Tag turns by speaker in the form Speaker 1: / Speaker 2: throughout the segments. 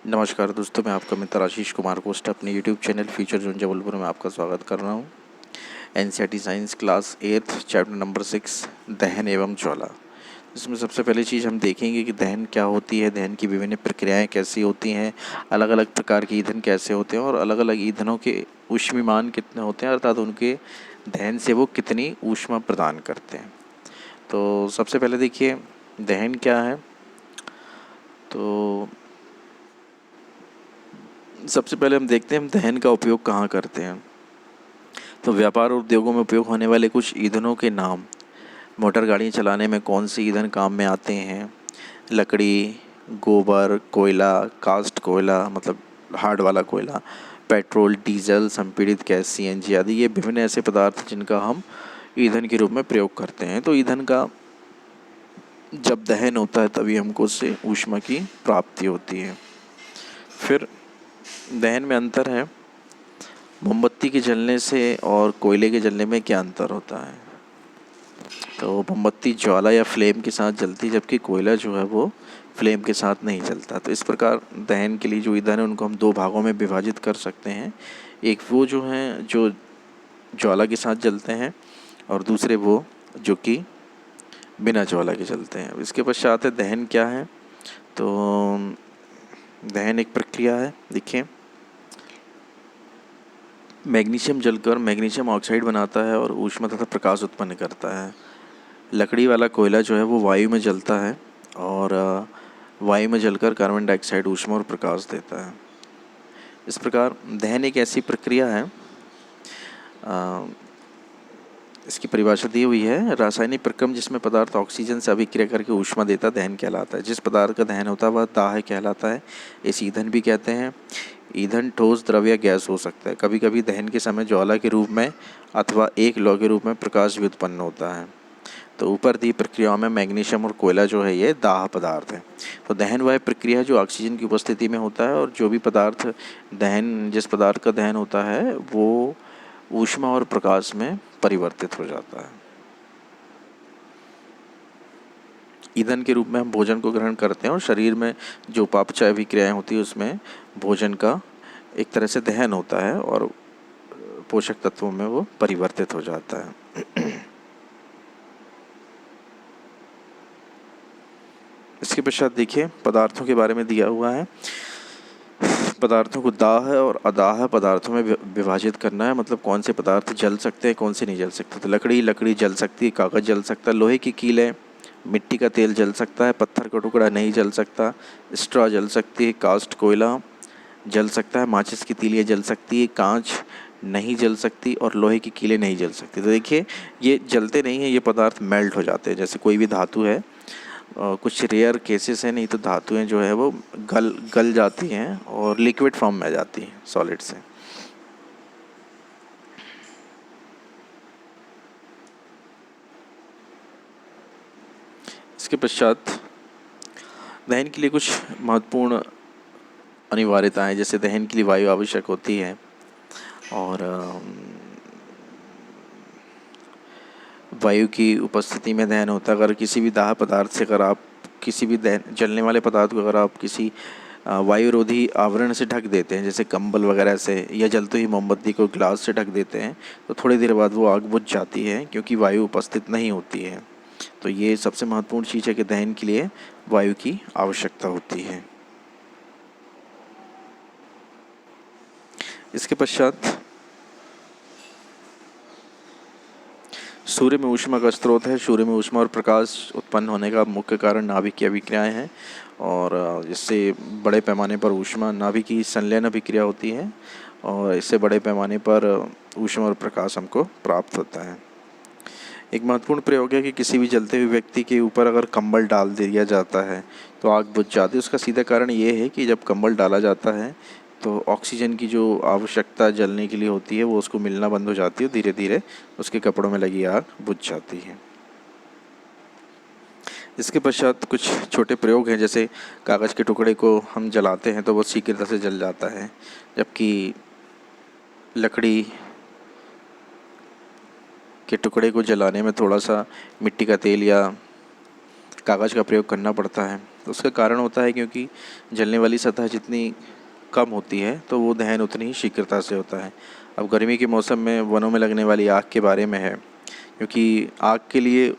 Speaker 1: नमस्कार दोस्तों, मैं आपका मित्र आशीष कुमार कोस्ट अपने YouTube channel future zone Jabalpur में आपका स्वागत कर रहा हूँ। NCERT science class 8 chapter number 6 दहन एवं ज्वाला। इसमें सबसे पहली चीज़ हम देखेंगे कि दहन क्या होती है, दहन की विभिन्न प्रक्रियाएं कैसी होती हैं, अलग अलग प्रकार के ईंधन कैसे होते हैं और अलग अलग ईंधनों के ऊष्मीमान कितने होते हैं, अर्थात उनके दहन से वो कितनी ऊष्मा प्रदान करते हैं। तो सबसे पहले देखिए दहन क्या है। तो सबसे पहले हम देखते हैं हम दहन का उपयोग कहाँ करते हैं। तो व्यापार और उद्योगों में उपयोग होने वाले कुछ ईंधनों के नाम। मोटर गाड़ियाँ चलाने में कौन से ईंधन काम में आते हैं? लकड़ी, गोबर, कोयला, कास्ट कोयला मतलब हार्ड वाला कोयला, पेट्रोल, डीजल, संपीड़ित गैस, सीएनजी आदि ये विभिन्न ऐसे पदार्थ जिनका हम ईंधन के रूप में प्रयोग करते हैं। तो ईंधन का जब दहन होता है तभी हमको उससे ऊष्मा की प्राप्ति होती है। फिर दहन में अंतर है। मोमबत्ती के जलने से और कोयले के जलने में क्या अंतर होता है? तो मोमबत्ती ज्वाला या फ्लेम के साथ जलती, जबकि कोयला जो है वो फ्लेम के साथ नहीं जलता। तो इस प्रकार दहन के लिए जो ईंधन है उनको हम दो भागों में विभाजित कर सकते हैं। एक वो जो हैं जो ज्वाला के साथ जलते हैं और दूसरे वो जो कि बिना ज्वाला के जलते हैं। इसके पश्चात है दहन क्या है। तो दहन एक प्रक्रिया है। देखिए मैग्नीशियम जलकर मैग्नीशियम ऑक्साइड बनाता है और ऊष्मा तथा प्रकाश उत्पन्न करता है। लकड़ी वाला कोयला जो है वो वायु में जलता है और वायु में जलकर कार्बन डाइऑक्साइड ऊष्मा और प्रकाश देता है। इस प्रकार दहन एक ऐसी प्रक्रिया है, इसकी परिभाषा दी हुई है। रासायनिक प्रक्रम जिसमें पदार्थ ऑक्सीजन से अभिक्रिया करके ऊष्मा देता दहन कहलाता है। जिस पदार्थ का दहन होता है वह दाह कहलाता है। इसे ईंधन भी कहते हैं। ईंधन ठोस, द्रव या गैस हो सकता है। कभी कभी दहन के समय ज्वाला के रूप में अथवा एक लौ के रूप में प्रकाश भी उत्पन्न होता है। तो ऊपर दी प्रक्रियाओं में मैग्नीशियम और कोयला जो है ये दाह पदार्थ है। तो दहन वह प्रक्रिया है जो ऑक्सीजन की उपस्थिति में होता है और जो भी पदार्थ जिस पदार्थ का दहन होता है वो ऊष्मा और प्रकाश में परिवर्तित हो जाता है। ईंधन के रूप में हम भोजन को ग्रहण करते हैं और शरीर में जो उपापचय अभिक्रियाएं होती है उसमें भोजन का एक तरह से दहन होता है और पोषक तत्वों में वो परिवर्तित हो जाता है। इसके पश्चात देखिए पदार्थों के बारे में दिया हुआ है। पदार्थों को दाह और अदाह पदार्थों में विभाजित करना है। मतलब कौन से पदार्थ जल सकते हैं, कौन से नहीं जल सकते। तो लकड़ी जल सकती है, कागज़ जल सकता है, लोहे की कीलें, मिट्टी का तेल जल सकता है, पत्थर का टुकड़ा नहीं जल सकता, स्ट्रॉ जल सकती है, कास्ट कोयला जल सकता है, माचिस की तीलियाँ जल सकती है, कांच नहीं जल सकती और लोहे की कीलें नहीं जल सकती। तो देखिए ये जलते नहीं हैं, ये पदार्थ मेल्ट हो जाते हैं। जैसे कोई भी धातु है, कुछ रेयर केसेस हैं, नहीं तो धातुएं जो है वो गल जाती हैं और लिक्विड फॉर्म में आ जाती हैं सॉलिड से। इसके पश्चात दहन के लिए कुछ महत्वपूर्ण अनिवार्यताएं, जैसे दहन के लिए वायु आवश्यक होती है और वायु की उपस्थिति में दहन होता है। अगर किसी भी दाह पदार्थ से अगर आप किसी भी दहन जलने वाले पदार्थ को अगर आप किसी वायुरोधी आवरण से ढक देते हैं, जैसे कंबल वगैरह से, या जलते ही मोमबत्ती को ग्लास से ढक देते हैं, तो थोड़ी देर बाद वो आग बुझ जाती है क्योंकि वायु उपस्थित नहीं होती है। तो ये सबसे महत्वपूर्ण चीज़ है कि दहन के लिए वायु की आवश्यकता होती है। इसके पश्चात सूर्य में ऊष्मा का स्रोत है। सूर्य में ऊष्मा और प्रकाश उत्पन्न होने का मुख्य कारण नाभिकीय अभिक्रियाएं हैं और इससे बड़े पैमाने पर ऊष्मा, नाभिकीय संलयन अभिक्रिया होती है और इससे बड़े पैमाने पर ऊष्मा और प्रकाश हमको प्राप्त होता है। एक महत्वपूर्ण प्रयोग है कि किसी भी जलते हुए व्यक्ति के ऊपर अगर कंबल डाल दिया जाता है तो आग बुझ जाती है। उसका सीधा कारण ये है कि जब कंबल डाला जाता है तो ऑक्सीजन की जो आवश्यकता जलने के लिए होती है वो उसको मिलना बंद हो जाती है, धीरे धीरे उसके कपड़ों में लगी आग बुझ जाती है। इसके पश्चात कुछ छोटे प्रयोग हैं, जैसे कागज़ के टुकड़े को हम जलाते हैं तो वो शीघ्रता से जल जाता है, जबकि लकड़ी के टुकड़े को जलाने में थोड़ा सा मिट्टी का तेल या कागज़ का प्रयोग करना पड़ता है। तो उसका कारण होता है क्योंकि जलने वाली सतह जितनी कम होती है तो वो दहन उतनी ही शीघ्रता से होता है। अब गर्मी के मौसम में वनों में लगने वाली आग के बारे में है, क्योंकि आग के लिए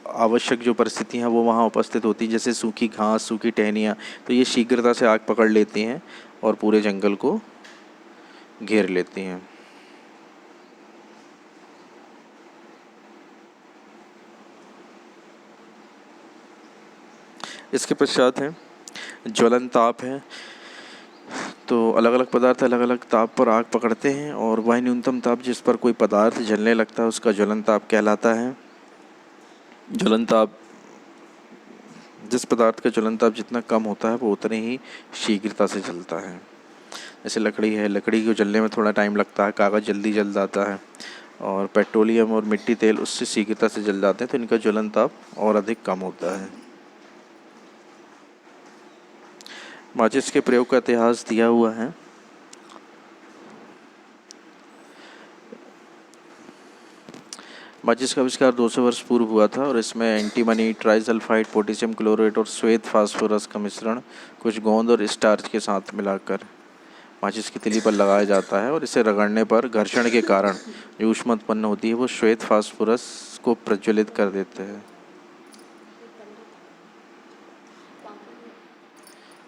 Speaker 1: आवश्यक जो परिस्थितियाँ हैं वो वहाँ उपस्थित होती हैं, जैसे सूखी घास, सूखी टहनियाँ, तो ये शीघ्रता से आग पकड़ लेती हैं और पूरे जंगल को घेर लेती हैं। इसके पश्चात है ज्वलन ताप है। तो अलग अलग पदार्थ अलग अलग ताप पर आग पकड़ते हैं और वह न्यूनतम ताप जिस पर कोई पदार्थ जलने लगता है उसका ज्वलन ताप कहलाता है। ज्वलन ताप, जिस पदार्थ का ज्वलन ताप जितना कम होता है वो उतने ही शीघ्रता से जलता है। जैसे लकड़ी है, लकड़ी को जलने में थोड़ा टाइम लगता है, कागज़ जल्दी जल जाता है, और पेट्रोलियम और मिट्टी तेल उससे शीघ्रता से जल जाते हैं, तो इनका ज्वलन ताप और अधिक कम होता है। माचिस के प्रयोग का इतिहास दिया हुआ है। माचिस का आविष्कार 200 वर्ष पूर्व हुआ था और इसमें एंटीमनी, ट्राइसल्फाइड, पोटेशियम क्लोराइड और श्वेत फास्फोरस का मिश्रण कुछ गोंद और स्टार्च के साथ मिलाकर माचिस की तीली पर लगाया जाता है और इसे रगड़ने पर घर्षण के कारण जो ऊष्मा उत्पन्न होती है वो श्वेत फास्फोरस को प्रज्वलित कर देते हैं।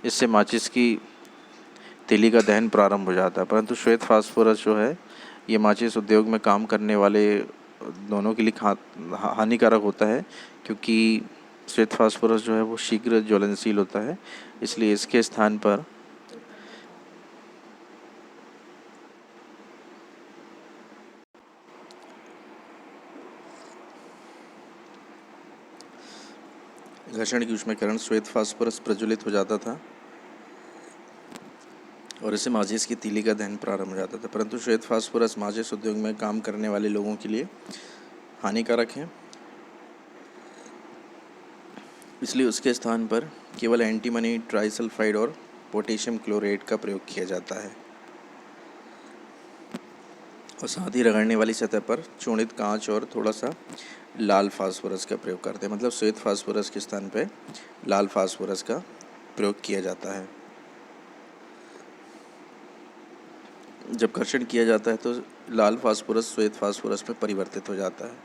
Speaker 1: इससे माचिस की तीली का दहन प्रारंभ हो जाता है। परंतु श्वेत फास्फोरस जो है ये माचिस उद्योग में काम करने वाले दोनों के लिए हानिकारक होता है, क्योंकि श्वेत फास्फोरस जो है वो शीघ्र ज्वलनशील होता है। इसलिए इसके स्थान पर घर्षण की ऊष्मा के कारण श्वेत फास्फोरस प्रज्वलित हो जाता था और इससे माचिस की तीली का दहन प्रारंभ हो जाता था। परंतु श्वेत फास्फोरस माचिस उद्योग में काम करने वाले लोगों के लिए हानिकारक है, इसलिए उसके स्थान पर केवल एंटीमनी, ट्राइसल्फाइड और पोटेशियम क्लोराइड का प्रयोग किया जाता है। और साथ ही रगड़ने वाली सतह पर चूर्णित कांच और थोड़ा सा लाल फास्फोरस का प्रयोग करते हैं। मतलब श्वेत फास्फोरस के स्थान पे लाल फास्फोरस का प्रयोग किया जाता है। जब घर्षण किया जाता है तो लाल फास्फोरस श्वेत फास्फोरस में परिवर्तित हो जाता है,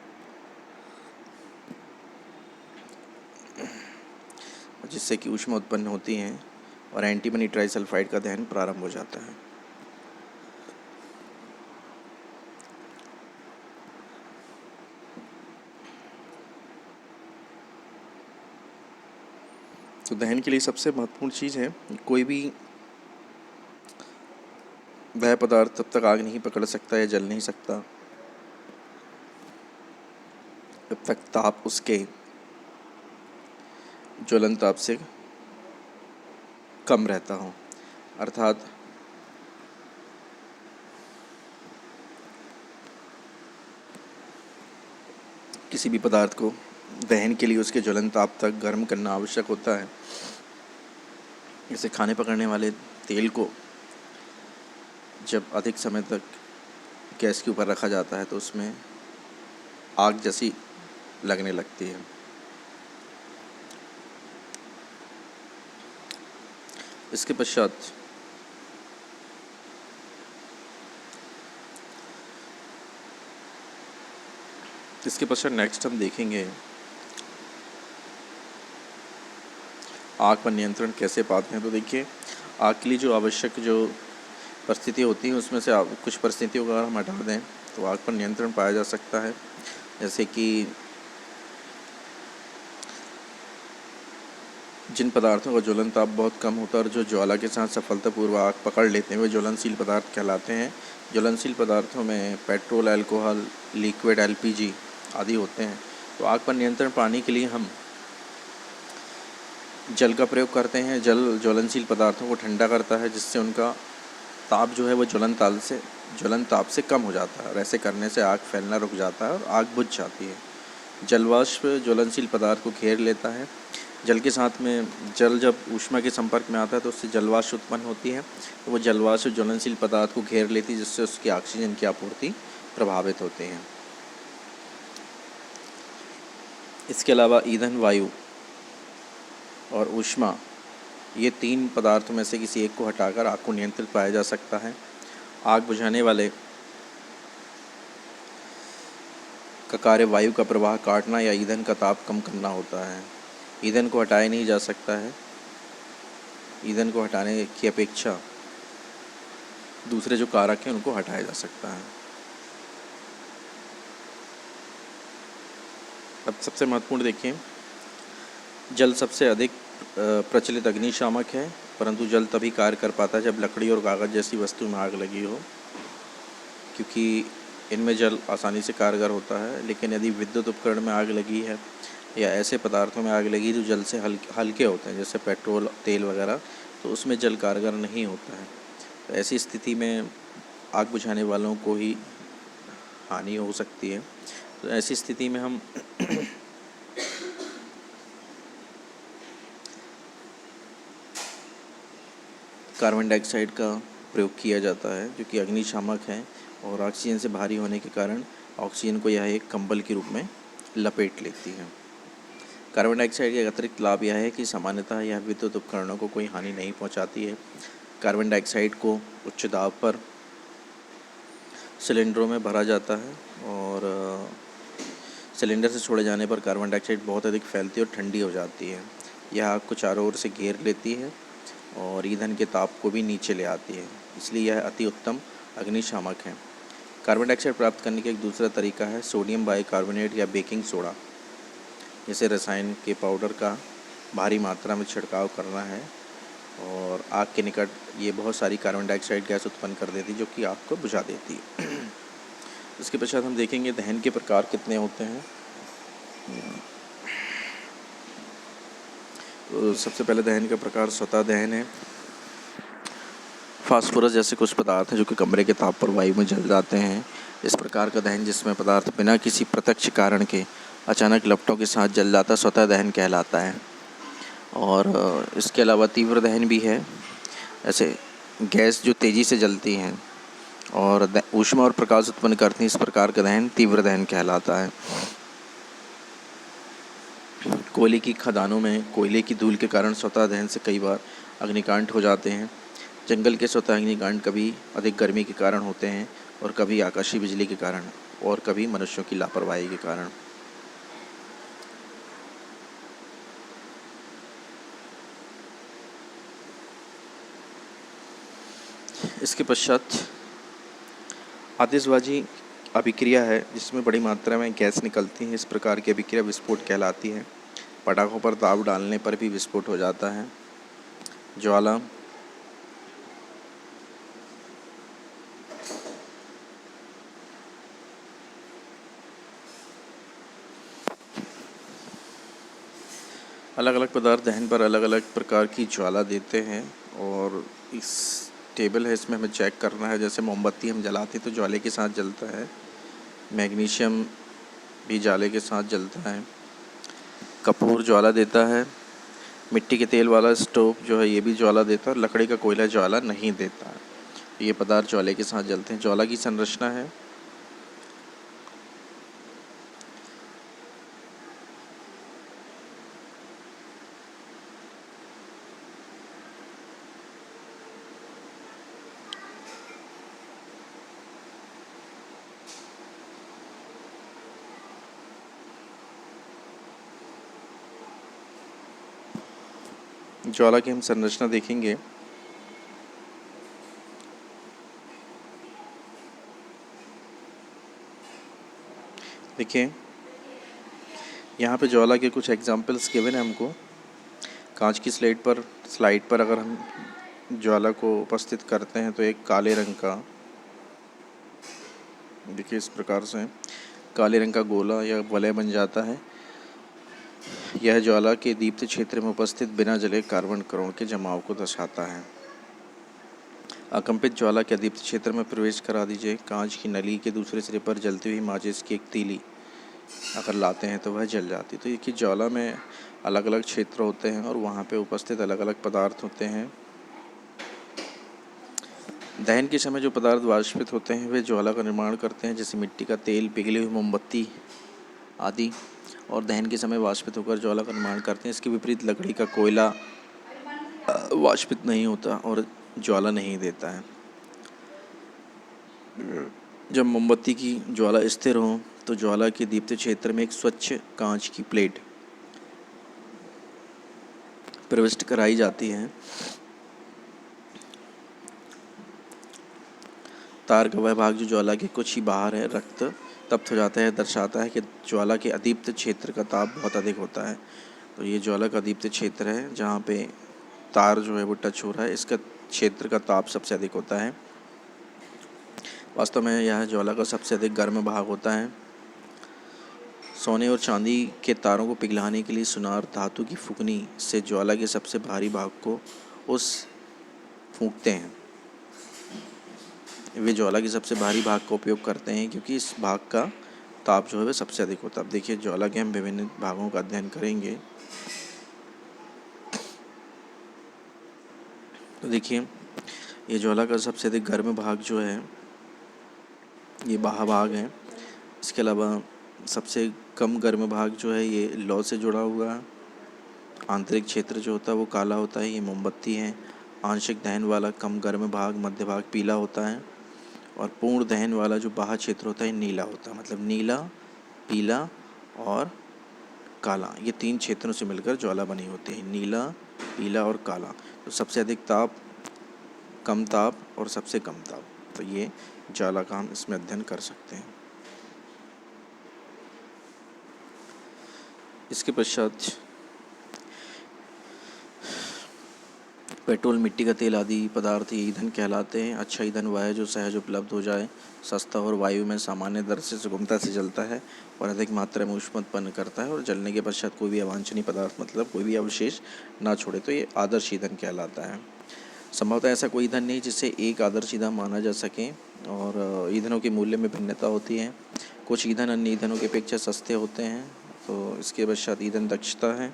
Speaker 1: जिससे कि ऊष्मा उत्पन्न होती है और एंटीमनी ट्राइसल्फाइड का दहन प्रारंभ हो जाता है। तो दहन के लिए सबसे महत्वपूर्ण चीज़ है, कोई भी वह पदार्थ तब तक आग नहीं पकड़ सकता या जल नहीं सकता जब तक ताप उसके ज्वलन ताप से कम रहता हो। अर्थात किसी भी पदार्थ को दहन के लिए उसके ज्वलन ताप तक गर्म करना आवश्यक होता है। जैसे खाने पकड़ने वाले तेल को जब अधिक समय तक गैस के ऊपर रखा जाता है तो उसमें आग जैसी लगने लगती है। इसके पश्चात नेक्स्ट हम देखेंगे आग पर नियंत्रण कैसे पाते हैं। तो देखिए, आग के लिए जो आवश्यक जो परिस्थितियाँ होती हैं उसमें से कुछ परिस्थितियों को अगर हम हटा दें तो आग पर नियंत्रण पाया जा सकता है। जैसे कि जिन पदार्थों का ज्वलन ताप बहुत कम होता है और जो ज्वाला के साथ सफलतापूर्वक आग पकड़ लेते हैं वे ज्वलनशील पदार्थ कहलाते हैं। ज्वलनशील पदार्थों में पेट्रोल, अल्कोहल, लिक्विड एलपीजी आदि होते हैं। तो आग पर नियंत्रण पाने के लिए हम जल का प्रयोग करते हैं। जल ज्वलनशील पदार्थों को ठंडा करता है, जिससे उनका ताप जो है वो ज्वलन ताप से कम हो जाता है और ऐसे करने से आग फैलना रुक जाता है और आग बुझ जाती है। जलवाष्प ज्वलनशील पदार्थ को घेर लेता है। जल के साथ में जल जब ऊष्मा के संपर्क में आता है तो उससे जलवाष्प उत्पन्न होती है, तो वो जलवाष्प ज्वलनशील पदार्थ को घेर लेती है, जिससे उसकी ऑक्सीजन की आपूर्ति प्रभावित होती है। इसके अलावा ईंधन वायु और ऊष्मा, ये 3 पदार्थों में से किसी एक को हटाकर आग को नियंत्रित पाया जा सकता है। आग बुझाने वाले का कार्य वायु का प्रवाह काटना या ईंधन का ताप कम करना होता है। ईंधन को हटाया नहीं जा सकता है। ईंधन को हटाने की अपेक्षा दूसरे जो कारक हैं उनको हटाया जा सकता है। अब सबसे महत्वपूर्ण देखिए, जल सबसे अधिक प्रचलित अग्निशामक है, परंतु जल तभी कार्य कर पाता है जब लकड़ी और कागज़ जैसी वस्तु में आग लगी हो, क्योंकि इनमें जल आसानी से कारगर होता है। लेकिन यदि विद्युत उपकरण में आग लगी है या ऐसे पदार्थों में आग लगी जो जल से हल्के होते हैं, जैसे पेट्रोल, तेल वगैरह, तो उसमें जल कारगर नहीं होता है। तो ऐसी स्थिति में आग बुझाने वालों को ही हानि हो सकती है। तो ऐसी स्थिति में हम कार्बन डाइऑक्साइड का प्रयोग किया जाता है, जो कि अग्निशामक है, और ऑक्सीजन से भारी होने के कारण ऑक्सीजन को यह एक कंबल के रूप में लपेट लेती है। कार्बन डाइऑक्साइड के अतिरिक्त लाभ यह है कि सामान्यतः यह विद्युत उपकरणों को कोई हानि नहीं पहुंचाती है। कार्बन डाइऑक्साइड को उच्च दाब पर सिलेंडरों में भरा जाता है और सिलेंडर से छोड़े जाने पर कार्बन डाइऑक्साइड बहुत अधिक फैलती है और ठंडी हो जाती है। यह आग को चारों ओर से घेर लेती है और ईंधन के ताप को भी नीचे ले आती है, इसलिए यह अति उत्तम अग्निशामक है। कार्बन डाइऑक्साइड प्राप्त करने का एक दूसरा तरीका है सोडियम बाइकार्बोनेट या बेकिंग सोडा जैसे रसायन के पाउडर का भारी मात्रा में छिड़काव करना है, और आग के निकट ये बहुत सारी कार्बन डाइऑक्साइड गैस उत्पन्न कर देती है, जो कि आग को बुझा देती है। इसके पश्चात हम देखेंगे दहन के प्रकार कितने होते हैं। तो सबसे पहले दहन का प्रकार स्वतः दहन है। फास्फोरस जैसे कुछ पदार्थ हैं जो कि कमरे के ताप पर वायु में जल जाते हैं। इस प्रकार का दहन, जिसमें पदार्थ बिना किसी प्रत्यक्ष कारण के अचानक लपटों के साथ जल जाता, स्वतः दहन कहलाता है। और इसके अलावा तीव्र दहन भी है। ऐसे गैस जो तेज़ी से जलती हैं और ऊष्मा और प्रकाश उत्पन्न करती हैं, इस प्रकार का दहन तीव्र दहन कहलाता है। कोयले की खदानों में कोयले की धूल के कारण स्वतः दहन से कई बार अग्निकांड हो जाते हैं। जंगल के स्वतः अग्निकांड कभी अधिक गर्मी के कारण होते हैं और कभी आकाशीय बिजली के कारण और कभी मनुष्यों की लापरवाही के कारण। इसके पश्चात आतिशबाजी अभिक्रिया है, जिसमें बड़ी मात्रा में गैस निकलती है। इस प्रकार की अभिक्रिया विस्फोट कहलाती है। पटाखों पर दाब डालने पर भी विस्फोट हो जाता है। ज्वाला, अलग अलग पदार्थ दहन पर अलग अलग प्रकार की ज्वाला देते हैं, और इस टेबल है, इसमें हमें चेक करना है। जैसे मोमबत्ती हम जलाते तो ज्वाले के साथ जलता है, मैग्नीशियम भी ज्वाले के साथ जलता है, कपूर ज्वाला देता है, मिट्टी के तेल वाला स्टोव जो है ये भी ज्वाला देता है, और लकड़ी का कोयला ज्वाला नहीं देता है। ये पदार्थ ज्वाले के साथ जलते हैं। ज्वाला की संरचना है ज्वाला की हम संरचना देखेंगे। देखिए, यहाँ पे ज्वाला के कुछ एग्जाम्पल्स गिवन है हमको। कांच की स्लाइड पर अगर हम ज्वाला को उपस्थित करते हैं तो एक काले रंग का, देखिए इस प्रकार से काले रंग का गोला या वलय बन जाता है। यह ज्वाला के दीप्त क्षेत्र में उपस्थित बिना जले कार्बन कणों के जमाव को दर्शाता है। अकंपित ज्वाला के दीप्त क्षेत्र में प्रवेश करा दीजिए। कांच की नली के दूसरे सिरे पर जलती हुई माचिस की एक तीली अगर लाते हैं तो वह जल जाती है। तो ये कि ज्वाला में अलग अलग क्षेत्र होते हैं और वहाँ पे उपस्थित अलग अलग पदार्थ होते हैं। दहन के समय जो पदार्थ वाष्पित होते हैं वे ज्वाला का निर्माण करते हैं, जैसे मिट्टी का तेल, पिघली हुई मोमबत्ती आदि। और दहन के समय वाष्पित होकर ज्वाला का निर्माण करते हैं। इसके विपरीत लकड़ी का कोयला वाष्पित नहीं होता और ज्वाला नहीं देता है। जब मोमबत्ती की ज्वाला स्थिर हो तो ज्वाला के दीप्त क्षेत्र में एक स्वच्छ कांच की प्लेट प्रविष्ट कराई जाती है। तार का वह भाग जो ज्वाला के कुछ ही बाहर है रक्त तप्त हो जाता है, दर्शाता है कि ज्वाला के अदीप्त क्षेत्र का ताप बहुत अधिक होता है। तो ये ज्वाला का अदीप्त क्षेत्र है, जहाँ पे तार जो है वो टच हो रहा है, इसका क्षेत्र का ताप सबसे अधिक होता है। वास्तव में यह ज्वाला का सबसे अधिक गर्म भाग होता है। सोने और चांदी के तारों को पिघलाने के लिए सुनार धातु की फूकनी से ज्वाला के सबसे भारी भाग को उस फूंकते हैं। वे ज्वाला के सबसे भारी भाग का उपयोग करते हैं क्योंकि इस भाग का ताप जो है वह सबसे अधिक होता है। अब देखिए, ज्वाला के हम विभिन्न भागों का अध्ययन करेंगे। तो देखिए, ये ज्वाला का सबसे अधिक गर्म भाग जो है ये बाह्य भाग है। इसके अलावा सबसे कम गर्म भाग जो है ये लौ से जुड़ा हुआ है। आंतरिक क्षेत्र जो होता है वो काला होता है, ये मोमबत्ती है। आंशिक दहन वाला कम गर्म भाग मध्य भाग पीला होता है और पूर्ण दहन वाला जो बाह्य क्षेत्र होता है नीला होता है। मतलब नीला, पीला और काला, ये 3 क्षेत्रों से मिलकर ज्वाला बनी होती है। नीला, पीला और काला। तो सबसे अधिक ताप, कम ताप और सबसे कम ताप, तो ये ज्वाला का हम इसमें अध्ययन कर सकते हैं। इसके पश्चात पेट्रोल, मिट्टी का तेल आदि पदार्थ ये ईंधन कहलाते हैं। अच्छा ईंधन वह है जो सहज उपलब्ध हो जाए, सस्ता और वायु में सामान्य दर से सुगमता से जलता है और अधिक मात्रा में ऊष्मा उत्पन्न करता है और जलने के पश्चात कोई भी अवांछनीय पदार्थ मतलब कोई भी अवशेष ना छोड़े, तो ये आदर्श ईंधन कहलाता है। संभवतः ऐसा कोई ईंधन नहीं जिसे एक आदर्श ईंधन माना जा सके और ईंधनों के मूल्य में भिन्नता होती है। कुछ ईंधन अन्य ईंधनों की अपेक्षा सस्ते होते हैं। तो इसके पश्चात ईंधन दक्षता है।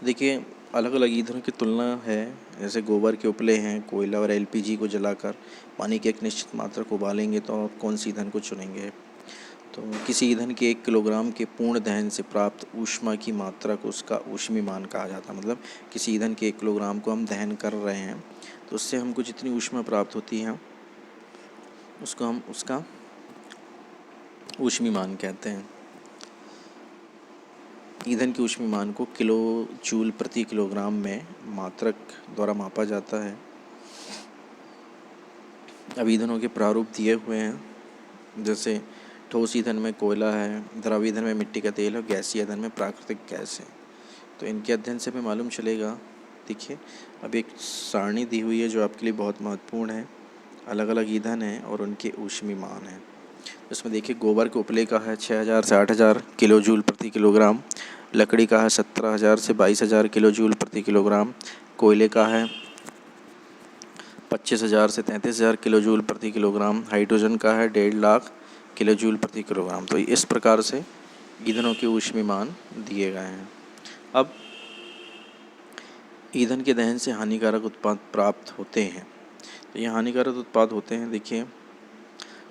Speaker 1: देखिए, अलग अलग ईंधनों की तुलना है। जैसे गोबर के उपले हैं, कोयला और एलपीजी को जलाकर पानी की एक निश्चित मात्रा को उबालेंगे तो आप कौन सी ईंधन को चुनेंगे? तो किसी ईंधन के 1 किलोग्राम के पूर्ण दहन से प्राप्त ऊष्मा की मात्रा को उसका ऊष्मीमान कहा जाता है। मतलब किसी ईंधन के 1 किलोग्राम को हम दहन कर रहे हैं तो उससे हमको जितनी ऊष्मा प्राप्त होती है उसको हम उसका ऊष्मीमान कहते हैं। ईंधन के ऊष्मीमान को किलो जूल प्रति किलोग्राम में मात्रक द्वारा मापा जाता है। अब ईंधनों के प्रारूप दिए हुए हैं। जैसे ठोस ईंधन में कोयला है, द्रव ईंधन में मिट्टी का तेल और गैसीय ईंधन में प्राकृतिक गैस है। तो इनके अध्ययन से हमें मालूम चलेगा। देखिए, अब एक सारणी दी हुई है जो आपके लिए बहुत महत्वपूर्ण है। अलग अलग ईंधन हैं और उनके ऊष्मीमान हैं। इसमें देखिए, गोबर के उपले का है 6000 से 8000 किलो जूल प्रति किलोग्राम, लकड़ी का है 17000 से 22000 किलो जूल प्रति किलोग्राम, कोयले का है 25000 से 33000 किलो जूल प्रति किलोग्राम, हाइड्रोजन का है 1.5 लाख किलो जूल प्रति किलोग्राम। तो इस प्रकार से ईंधनों के ऊष्मीमान दिए गए हैं। अब ईंधन के दहन से हानिकारक उत्पाद प्राप्त होते हैं। तो ये हानिकारक उत्पाद होते हैं। देखिए,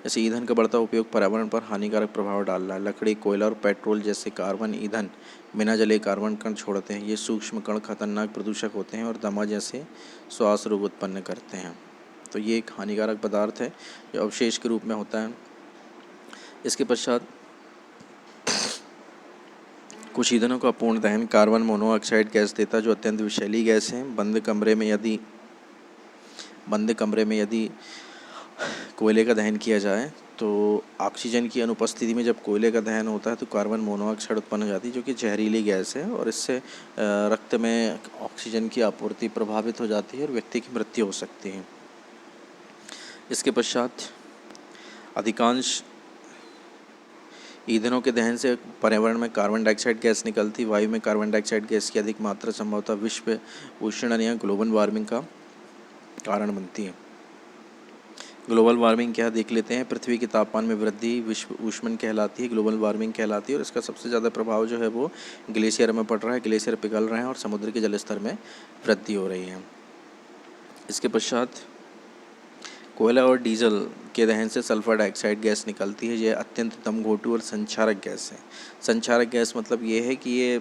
Speaker 1: जैसे ईंधन का बढ़ता उपयोग पर्यावरण पर हानिकारक प्रभाव डाल रहा है। लकड़ी, कोयला और पेट्रोल जैसे कार्बन ईंधन बिना जले कार्बन कण छोड़ते हैं। ये सूक्ष्म कण खतरनाक प्रदूषक होते हैं और दमा जैसे श्वास रोग उत्पन्न करते हैं। तो ये एक हानिकारक पदार्थ है जो अवशेष के रूप में होता है। इसके पश्चात कुछ ईंधनों का पूर्ण दहन कार्बन मोनोऑक्साइड गैस देता है जो अत्यंत विषैली गैस है। बंद कमरे में यदि कोयले का दहन किया जाए तो ऑक्सीजन की अनुपस्थिति में जब कोयले का दहन होता है तो कार्बन मोनोऑक्साइड उत्पन्न हो जाती है जो कि जहरीली गैस है और इससे रक्त में ऑक्सीजन की आपूर्ति प्रभावित हो जाती है और व्यक्ति की मृत्यु हो सकती है। इसके पश्चात अधिकांश ईंधनों के दहन से पर्यावरण में कार्बन डाइऑक्साइड गैस निकलती। वायु में कार्बन डाइऑक्साइड गैस की अधिक मात्रा संभवतः विश्व उष्णन या ग्लोबल वार्मिंग का कारण बनती है। ग्लोबल वार्मिंग क्या देख लेते हैं। पृथ्वी के तापमान में वृद्धि विश्व ऊष्मन कहलाती है, ग्लोबल वार्मिंग कहलाती है और इसका सबसे ज़्यादा प्रभाव जो है वो ग्लेशियर में पड़ रहा है। ग्लेशियर पिघल रहे हैं और समुद्र के जल स्तर में वृद्धि हो रही है। इसके पश्चात कोयला और डीजल के दहन से सल्फर डाइऑक्साइड गैस निकलती है। यह अत्यंत दमघोटू और संक्षारक गैस है। संक्षारक गैस मतलब ये है कि ये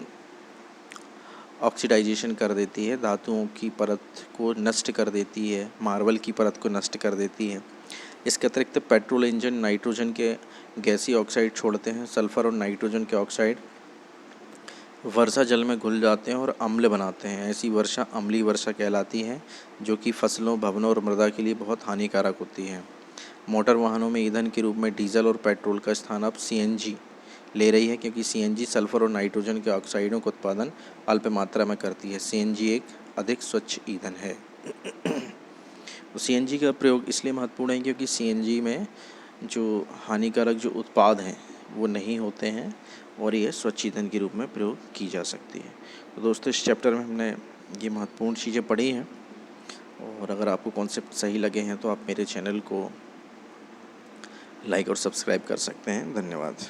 Speaker 1: ऑक्सीडाइजेशन कर देती है, धातुओं की परत को नष्ट कर देती है, मार्बल की परत को नष्ट कर देती है। इसके अतिरिक्त पेट्रोल इंजन नाइट्रोजन के गैसीय ऑक्साइड छोड़ते हैं। सल्फर और नाइट्रोजन के ऑक्साइड वर्षा जल में घुल जाते हैं और अम्ल बनाते हैं। ऐसी वर्षा अम्लीय वर्षा कहलाती है, जो कि फसलों, भवनों और मृदा के लिए बहुत हानिकारक होती है। मोटर वाहनों में ईंधन के रूप में डीजल और पेट्रोल का स्थान अब सीएनजी ले रही है, क्योंकि सीएनजी सल्फर और नाइट्रोजन के ऑक्साइडों का उत्पादन अल्प मात्रा में करती है। सीएनजी एक अधिक स्वच्छ ईंधन है। तो सीएनजी का प्रयोग इसलिए महत्वपूर्ण है क्योंकि सीएनजी में जो हानिकारक जो उत्पाद हैं वो नहीं होते हैं और ये स्वच्छ ईंधन के रूप में प्रयोग की जा सकती है। तो दोस्तों, इस चैप्टर में हमने ये महत्वपूर्ण चीज़ें पढ़ी हैं, और अगर आपको कॉन्सेप्ट सही लगे हैं तो आप मेरे चैनल को लाइक और सब्सक्राइब कर सकते हैं। धन्यवाद।